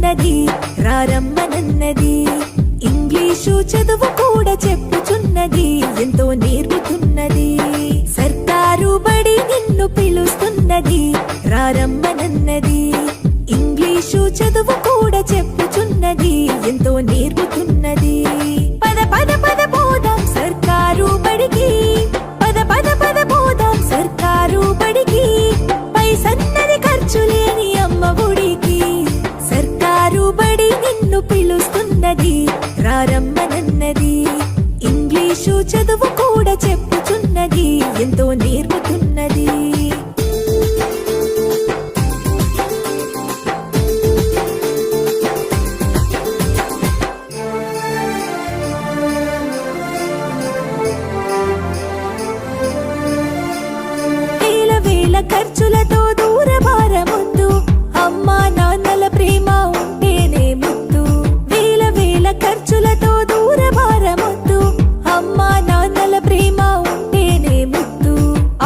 పిలుస్తున్నది రారమ్మనన్నది. English చదువు కూడా చెప్పుచున్నది ఎంతో నేర్పుతున్నది. సర్కారు బడి నిన్ను పిలుస్తున్నది రారమ్మనన్నది. ఇంగ్లీషు చదువు కూడా చెప్పుచున్నది ఎంతో నేర్పుతున్నది. పద పద పద పోదాం సర్కారు బడికి, పద పద పద పోదాం సర్కారు బడికి. పైసన్నది ఖర్చు లేని అమ్మ ఒడికి. సర్కారు బడి నిన్ను పిలుస్తున్నది రారమ్మనన్నది. ఇంగ్లీషు చదువు కూడా చెప్పుచున్నది ఎంతో నేర్పుతున్నది. ఖర్చులతో దూరభారముద్దు, అమ్మా నాన్నల ప్రేమ ఉంటేనే ముద్దు. వేల వేల ఖర్చులతో దూరభారముద్దు, అమ్మా నాన్నల ప్రేమ ఉంటేనే ముద్దు.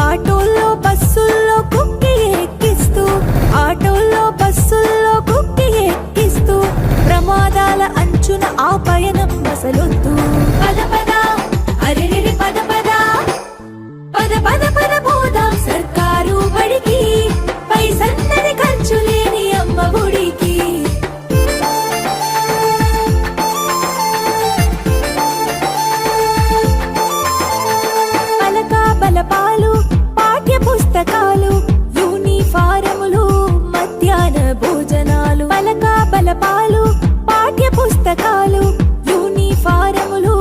ఆటోల్లో బస్సుల్లో కుక్కి ఎక్కిస్తూ, ఆటోల్లో బస్సుల్లో కుక్కి ఎక్కిస్తూ, ప్రమాదాల అంచున ఆ పయనం అసలొద్దు. పద పద అరెరెరి పద పద, పద పద పద పోదాం సర్కారు బడికి. పైసన్నది ఖర్చు లేని అమ్మ ఒడికి. పలక బలపాలు పాఠ్య పుస్తకాలు, యూనిఫారములు మధ్యాహ్న భోజనాలు. పలక బలపాలు పాఠ్య పుస్తకాలు, యూనిఫారములు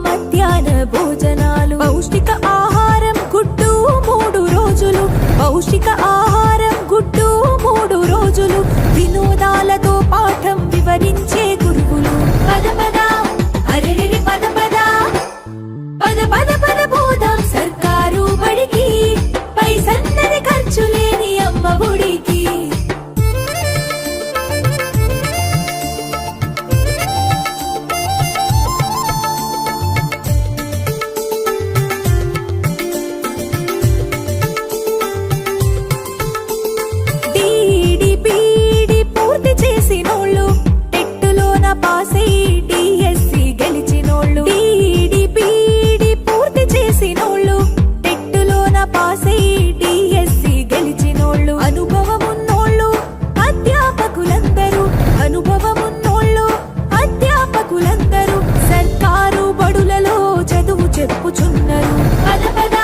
మధ్యాహ్న భోజనాలు. పౌష్టిక ఆహారం గుడ్డు 3 రోజులు, పౌష్టిక ఆహారం గుడ్డు 3 రోజులు. వినోదాలతో పాఠం వివరించే గురువులు. పద పద అరెరెరి పద పద, పద పద పద పోదాం సర్కారు బడికి. పైసన్నది ఖర్చు లేని అమ్మ ఒడికి. పాసై డిఎస్సి గెలిచినోళ్ళు, డిడిపిడి పూర్తి చేసినోళ్ళు, టెట్టులోన పాసై డిఎస్సి గెలిచినోళ్ళు. అనుభవమున్నోళ్ళు అధ్యాపకులందరూ, అనుభవమున్నోళ్ళు అధ్యాపకులందరూ సర్కారు బడులలో చదువు చెప్పుచున్నారు. పద పద